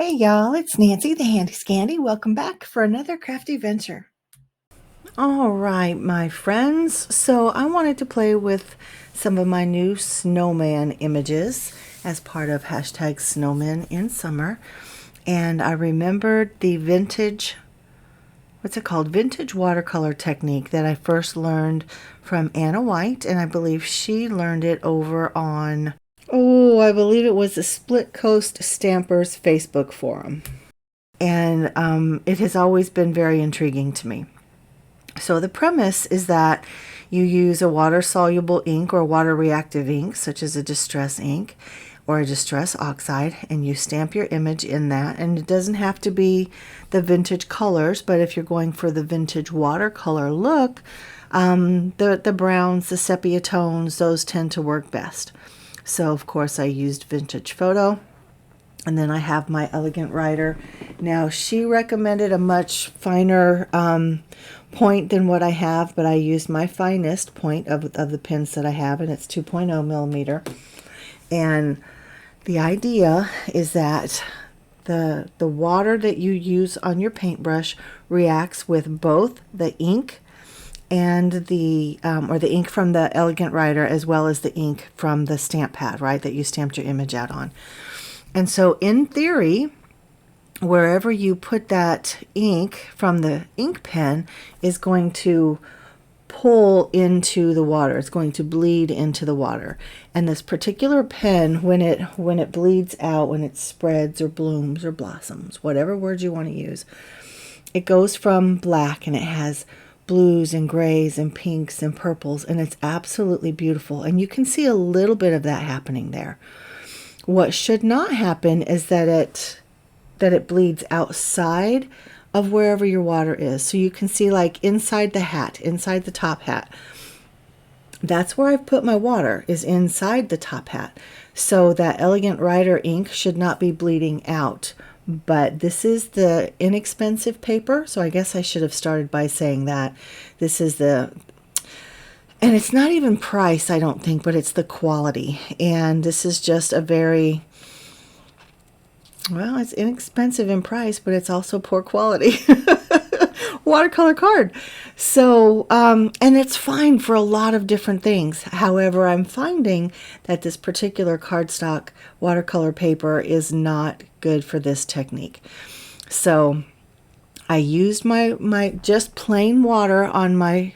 Hey y'all, it's Nancy the Handy Scandy. Welcome back for another crafty venture. All right, my friends. So I wanted to play with some of my new snowman images as part of hashtag snowman in summer. And I remembered the vintage, what's it called? Vintage watercolor technique that I first learned from Anna White. And I believe she learned it over on, I believe it was the Splitcoast Stampers Facebook forum. And it has always been very intriguing to me. So the premise is that you use a water-soluble ink or water-reactive ink, such as a distress ink or a distress oxide, and you stamp your image in that. And it doesn't have to be the vintage colors, but if you're going for the vintage watercolor look, the browns, the sepia tones, those tend to work best. So of course I used Vintage Photo. And then I have my Elegant Writer. Now, she recommended a much finer point than what I have, but I used my finest point of the pins that I have, and it's 2.0 millimeter. And the idea is that the water that you use on your paintbrush reacts with both the ink and the ink from the Elegant Writer, as well as the ink from the stamp pad, right, that you stamped your image out on. And so in theory, wherever you put that ink from the ink pen is going to pull into the water. It's going to bleed into the water. And this particular pen, when it bleeds out, when it spreads or blooms or blossoms, whatever word you want to use, it goes from black and it has blues and grays and pinks and purples, and it's absolutely beautiful. And you can see a little bit of that happening there. What should not happen is that it bleeds outside of wherever your water is. So you can see, like, inside the hat, inside the top hat. That's where I've put my water, is inside the top hat. So that Elegant Writer ink should not be bleeding out. But this is the inexpensive paper, so I guess I should have started by saying that. This is and it's not even price, I don't think, but it's the quality. And this is just a very, well, it's inexpensive in price, but it's also poor quality watercolor card. So, and it's fine for a lot of different things. However, I'm finding that this particular cardstock watercolor paper is not good for this technique. So I used my just plain water on my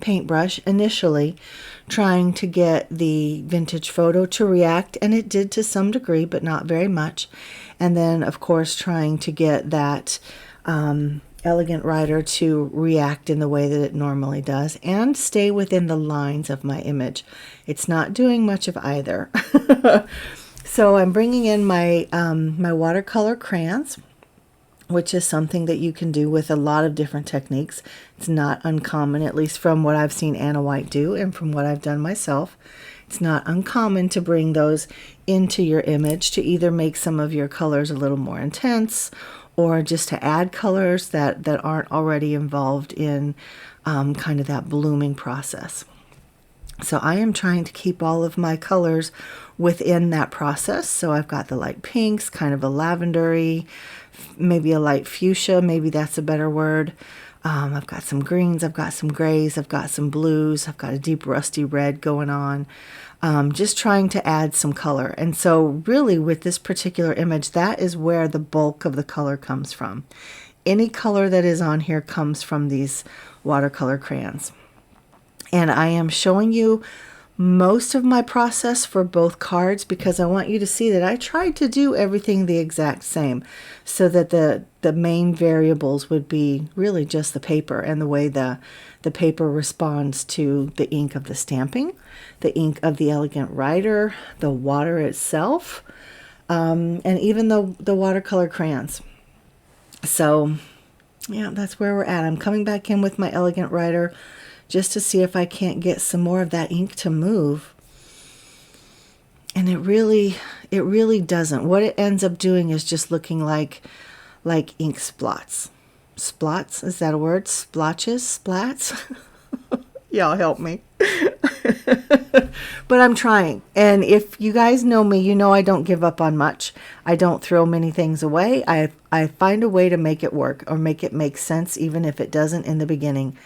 paintbrush initially, trying to get the Vintage Photo to react, and it did to some degree, but not very much. And then of course trying to get that Elegant Writer to react in the way that it normally does and stay within the lines of my image. It's not doing much of either. So I'm bringing in my my watercolor crayons, which is something that you can do with a lot of different techniques. It's not uncommon, at least from what I've seen Anna White do and from what I've done myself. It's not uncommon to bring those into your image to either make some of your colors a little more intense or just to add colors that aren't already involved in kind of that blooming process. So I am trying to keep all of my colors within that process. So I've got the light pinks, kind of a lavendery, maybe a light fuchsia, maybe that's a better word. I've got some greens, I've got some grays, I've got some blues, I've got a deep rusty red going on. Just trying to add some color. And so really with this particular image, that is where the bulk of the color comes from. Any color that is on here comes from these watercolor crayons. And I am showing you most of my process for both cards because I want you to see that I tried to do everything the exact same so that the main variables would be really just the paper and the way the paper responds to the ink of the stamping, the ink of the Elegant Writer, the water itself, and even the watercolor crayons. So yeah, that's where we're at. I'm coming back in with my Elegant Writer just to see if I can't get some more of that ink to move. And it really doesn't. What it ends up doing is just looking like ink splots. Splots, is that a word? Splotches? Splats? Y'all help me. But I'm trying. And if you guys know me, you know I don't give up on much. I don't throw many things away. I find a way to make it work or make it make sense, even if it doesn't in the beginning.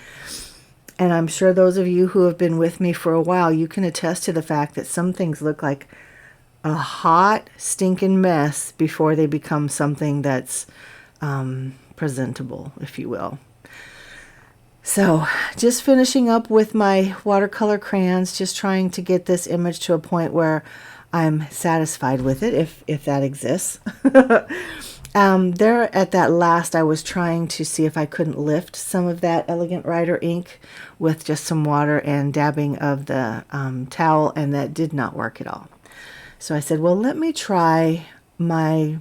And I'm sure those of you who have been with me for a while, you can attest to the fact that some things look like a hot, stinking mess before they become something that's presentable, if you will. So just finishing up with my watercolor crayons, just trying to get this image to a point where I'm satisfied with it, if that exists. There at that last, I was trying to see if I couldn't lift some of that Elegant Writer ink with just some water and dabbing of the towel, and that did not work at all. So I said, well, let me try my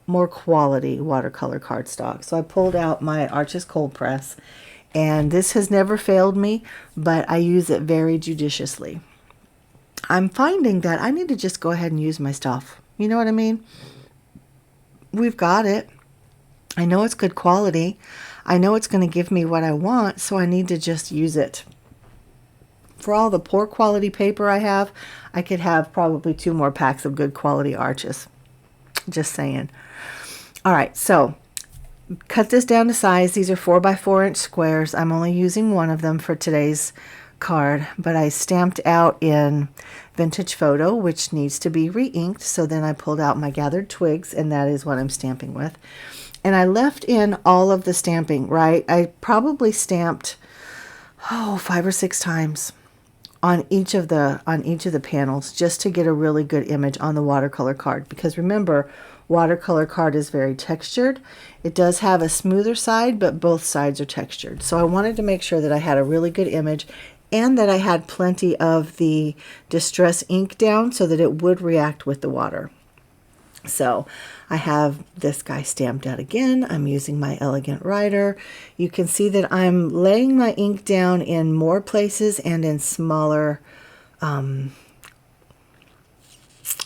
more quality watercolor cardstock. So I pulled out my Arches Cold Press, and this has never failed me, but I use it very judiciously. I'm finding that I need to just go ahead and use my stuff. You know what I mean? We've got it. I know it's good quality. I know it's going to give me what I want, so I need to just use it. For all the poor quality paper I have, I could have probably 2 more packs of good quality Arches. Just saying. All right, so cut this down to size. These are 4x4 inch squares. I'm only using one of them for today's card, but I stamped out in Vintage Photo, which needs to be re-inked. So then I pulled out my gathered twigs, and that is what I'm stamping with. And I left in all of the stamping, right? I probably stamped 5 or 6 times on each of the panels, just to get a really good image on the watercolor card. Because remember, watercolor card is very textured. It does have a smoother side, but both sides are textured. So I wanted to make sure that I had a really good image and that I had plenty of the distress ink down so that it would react with the water. So I have this guy stamped out again. I'm using my Elegant Writer. You can see that I'm laying my ink down in more places and in smaller, I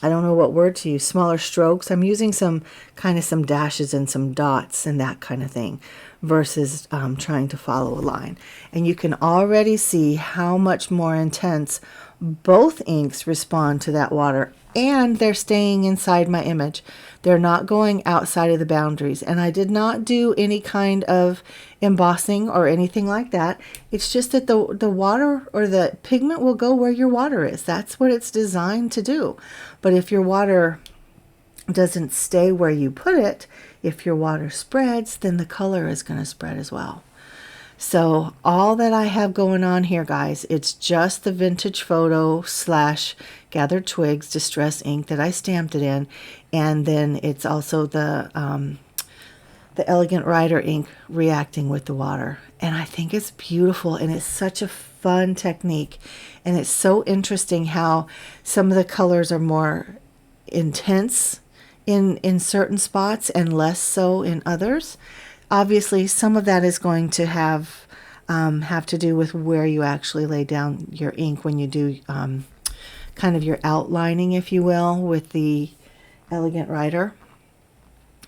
don't know what word to use, smaller strokes. I'm using some dashes and some dots and that kind of thing versus trying to follow a line. And you can already see how much more intense both inks respond to that water, and they're staying inside my image. They're not going outside of the boundaries. And I did not do any kind of embossing or anything like that. It's just that the water or the pigment will go where your water is. That's what it's designed to do. But if your water doesn't stay where you put it, if your water spreads, then the color is going to spread as well. So all that I have going on here, guys, it's just the Vintage Photo / Gathered Twigs Distress ink that I stamped it in, and then it's also the Elegant Writer ink reacting with the water. And I think it's beautiful, and it's such a fun technique, and it's so interesting how some of the colors are more intense in certain spots and less so in others. Obviously, some of that is going to have to do with where you actually lay down your ink when you do kind of your outlining, if you will, with the Elegant Writer.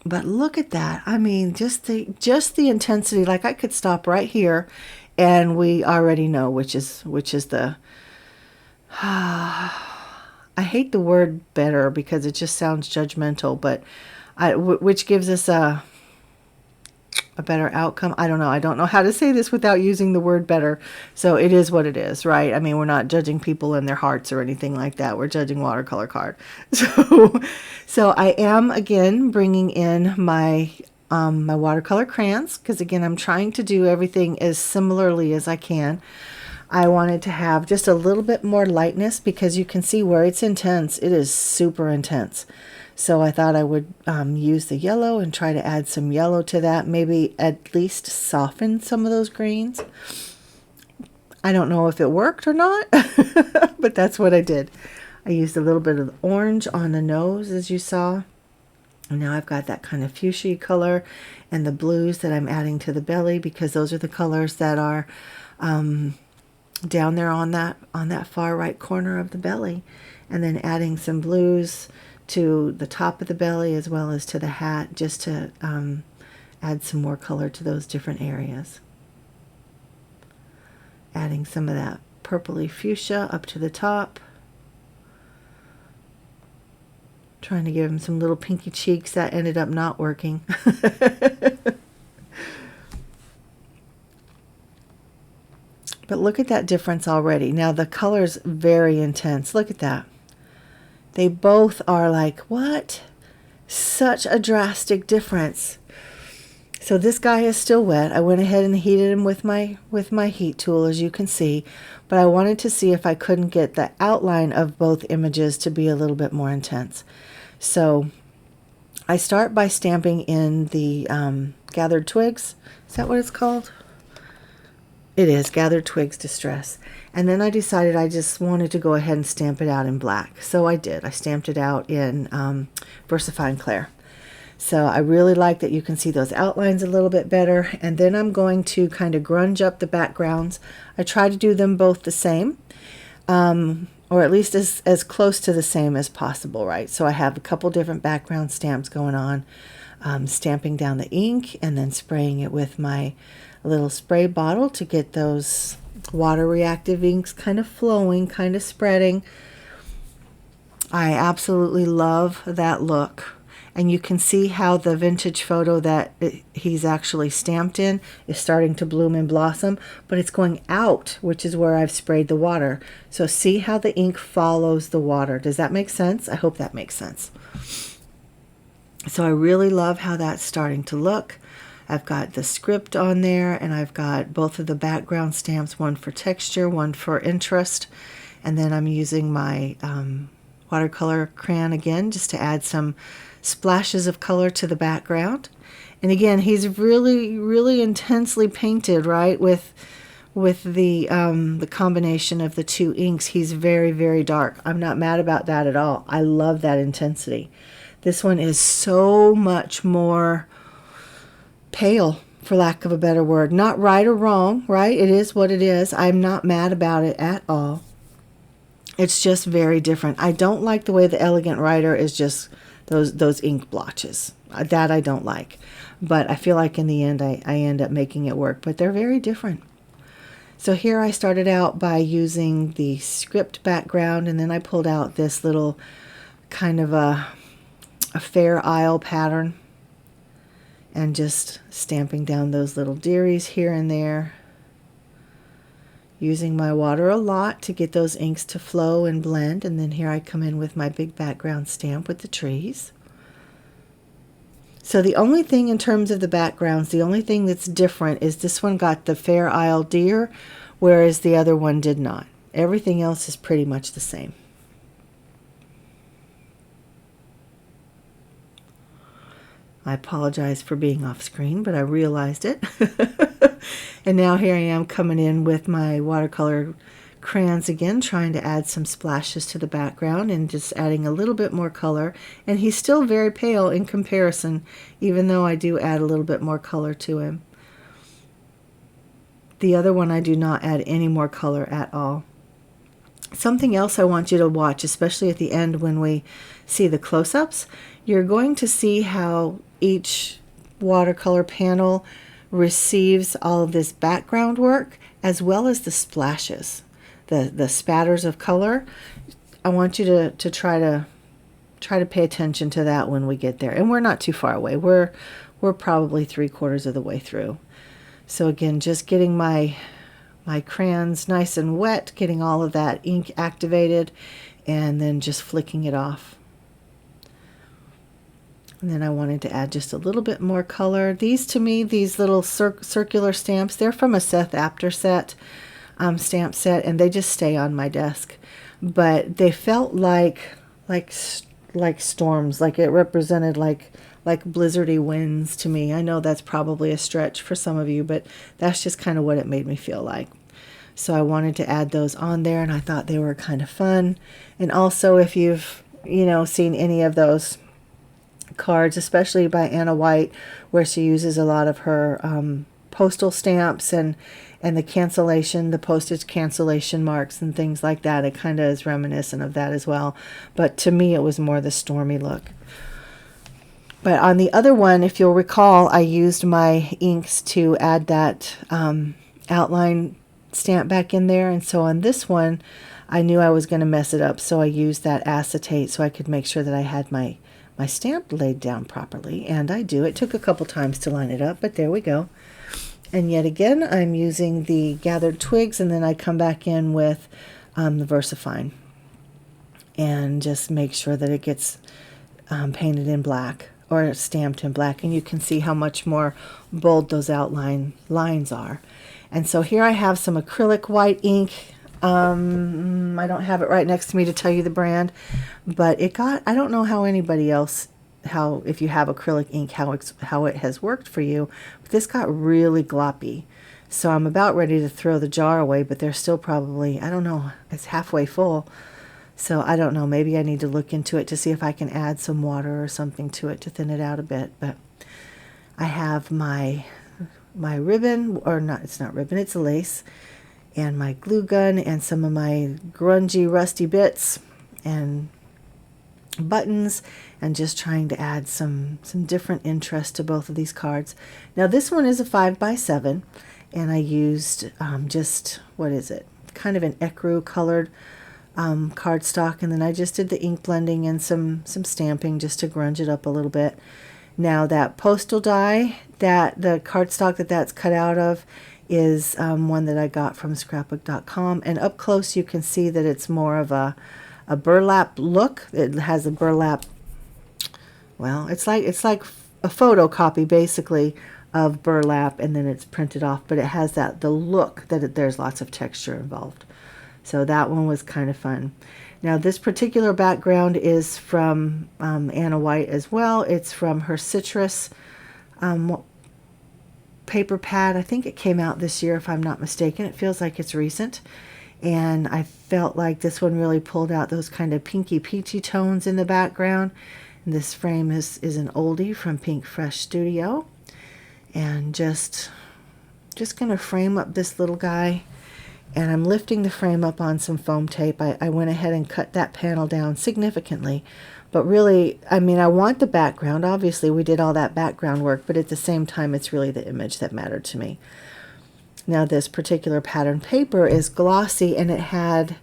But look at that. I mean, just the intensity. Like, I could stop right here, and we already know which is the. I hate the word better because it just sounds judgmental, but which gives us a better outcome. I don't know. I don't know how to say this without using the word better. So it is what it is, right? I mean, we're not judging people in their hearts or anything like that. We're judging watercolor card. So I am again bringing in my my watercolor crayons, because again, I'm trying to do everything as similarly as I can. I wanted to have just a little bit more lightness, because you can see where it's intense. It is super intense. So I thought I would use the yellow and try to add some yellow to that. Maybe at least soften some of those greens. I don't know if it worked or not, but that's what I did. I used a little bit of orange on the nose, as you saw. And now I've got that kind of fuchsia color and the blues that I'm adding to the belly, because those are the colors that are down there on that far right corner of the belly. And then adding some blues to the top of the belly as well as to the hat, just to add some more color to those different areas. Adding some of that purpley fuchsia up to the top. Trying to give him some little pinky cheeks. That ended up not working. But look at that difference already. Now the color's very intense. Look at that. They both are like, what? Such a drastic difference. So this guy is still wet. I went ahead and heated him with my heat tool, as you can see. But I wanted to see if I couldn't get the outline of both images to be a little bit more intense. So I start by stamping in the gathered twigs. Is that what it's called? It is, Gathered Twigs Distress. And then I decided I just wanted to go ahead and stamp it out in black. So I did. I stamped it out in VersaFine Clair. So I really like that you can see those outlines a little bit better. And then I'm going to kind of grunge up the backgrounds. I try to do them both the same, or at least as close to the same as possible, right? So I have a couple different background stamps going on, stamping down the ink and then spraying it with my little spray bottle to get those water reactive inks kind of flowing, kind of spreading. I absolutely love that look. And you can see how the vintage photo that he's actually stamped in is starting to bloom and blossom, but it's going out, which is where I've sprayed the water. So see how the ink follows the water. Does that make sense? I hope that makes sense. So I really love how that's starting to look. I've got the script on there, and I've got both of the background stamps, one for texture, one for interest. And then I'm using my watercolor crayon again just to add some splashes of color to the background. And again, he's really, really intensely painted, right? With the combination of the two inks, he's very, very dark. I'm not mad about that at all. I love that intensity. This one is so much more pale, for lack of a better word. Not right or wrong, right? It is what it is. I'm not mad about it at all. It's just very different. I don't like the way the Elegant Writer is just those ink blotches. That I don't like. But I feel like in the end I end up making it work. But they're very different. So here I started out by using the script background, and then I pulled out this little kind of a Fair Isle pattern and just stamping down those little dearies here and there. Using my water a lot to get those inks to flow and blend. And then here I come in with my big background stamp with the trees. So the only thing in terms of the backgrounds, the only thing that's different is this one got the Fair Isle deer, whereas the other one did not. Everything else is pretty much the same. I apologize for being off screen, but I realized it. And now here I am coming in with my watercolor crayons again, trying to add some splashes to the background and just adding a little bit more color. And he's still very pale in comparison, even though I do add a little bit more color to him. The other one I do not add any more color at all. Something else I want you to watch, especially at the end when we see the close-ups, you're going to see how each watercolor panel receives all of this background work as well as the splashes, the spatters of color. I want you to try to pay attention to that when we get there. And we're not too far away. We're probably 3/4 of the way through. So again, just getting my crayons nice and wet, getting all of that ink activated, and then just flicking it off. And then I wanted to add just a little bit more color. These, to me, these little circular stamps, they're from a Seth Apter set, stamp set, and they just stay on my desk. But they felt like storms, like it represented like blizzardy winds to me. I know that's probably a stretch for some of you, but that's just kind of what it made me feel like. So I wanted to add those on there, and I thought they were kind of fun. And also, if you've seen any of those cards, especially by Anna White, where she uses a lot of her postal stamps and the postage cancellation marks and things like that, it kind of is reminiscent of that as well. But to me, it was more the stormy look. But on the other one, if you'll recall, I used my inks to add that outline stamp back in there. And so on this one, I knew I was going to mess it up, so I used that acetate so I could make sure that I had my stamp laid down properly, and I do. It took a couple times to line it up, but there we go. And yet again, I'm using the gathered twigs, and then I come back in with the VersaFine and just make sure that it gets painted in black or stamped in black, and you can see how much more bold those outline lines are. And so here I have some acrylic white ink. I don't have it right next to me to tell you the brand, but it got, I don't know how anybody else, if you have acrylic ink, how it has worked for you, but this got really gloppy. So I'm about ready to throw the jar away, but there's still probably, I don't know, it's halfway full. So I don't know, maybe I need to look into it to see if I can add some water or something to it to thin it out a bit. But I have my ribbon, or not, it's not ribbon, it's a lace, and my glue gun and some of my grungy rusty bits and buttons, and just trying to add some different interest to both of these cards. Now this one is a 5x7, and I used just, what is it, kind of an ecru colored cardstock, and then I just did the ink blending and some stamping just to grunge it up a little bit. Now that postal die, that the cardstock that's cut out of, is one that I got from scrapbook.com, and up close you can see that it's more of a burlap look. It has a burlap, well, it's like a photocopy basically of burlap, and then it's printed off, but it has the look that there's lots of texture involved. So that one was kind of fun. Now this particular background is from Anna White as well. It's from her Citrus paper pad. I think it came out this year if I'm not mistaken. It feels like it's recent. And I felt like this one really pulled out those kind of pinky peachy tones in the background. And this frame is an oldie from Pink Fresh Studio. And just going to frame up this little guy. And I'm lifting the frame up on some foam tape. I went ahead and cut that panel down significantly. But really, I mean, I want the background. Obviously, we did all that background work, but at the same time, it's really the image that mattered to me. Now, this particular pattern paper is glossy, and it had,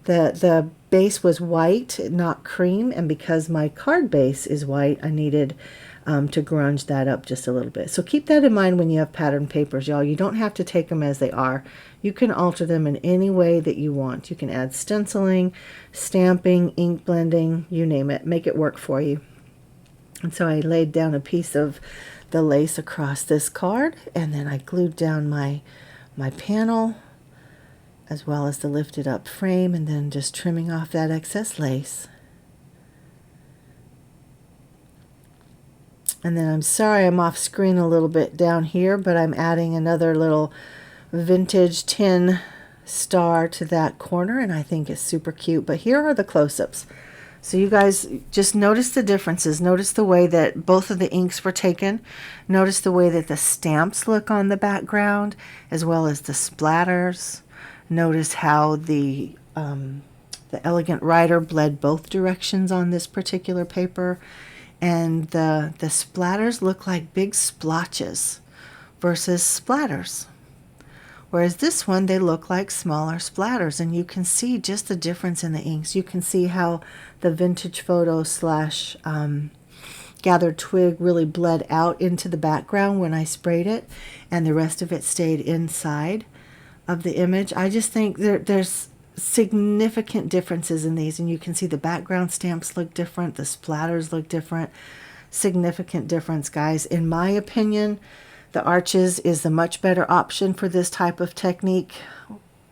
the base was white, not cream, and because my card base is white, I needed to grunge that up just a little bit. So keep that in mind when you have pattern papers, y'all. You don't have to take them as they are. You can alter them in any way that you want. You can add stenciling, stamping, ink blending, you name it. Make it work for you. And so I laid down a piece of the lace across this card, and then I glued down my panel as well as the lifted up frame, and then just trimming off that excess lace. And then I'm sorry I'm off screen a little bit down here, but I'm adding another little vintage tin star to that corner, and I think it's super cute. But here are the close-ups. So you guys just notice the differences. Notice the way that both of the inks were taken. Notice the way that the stamps look on the background, as well as the splatters. Notice how the Elegant Writer bled both directions on this particular paper. And the splatters look like big splotches versus splatters. Whereas this one, they look like smaller splatters, and you can see just the difference in the inks. You can see how the vintage photo slash gathered twig really bled out into the background when I sprayed it, and the rest of it stayed inside of the image. I just think there's significant differences in these, and you can see the background stamps look different, the splatters look different. Significant difference, guys. In my opinion, the Arches is the much better option for this type of technique,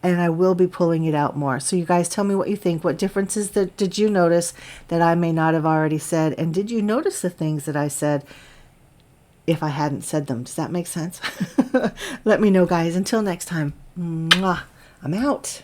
and I will be pulling it out more. So you guys tell me what you think. What differences did you notice that I may not have already said? And did you notice the things that I said if I hadn't said them? Does that make sense? Let me know, guys. Until next time, mwah, I'm out.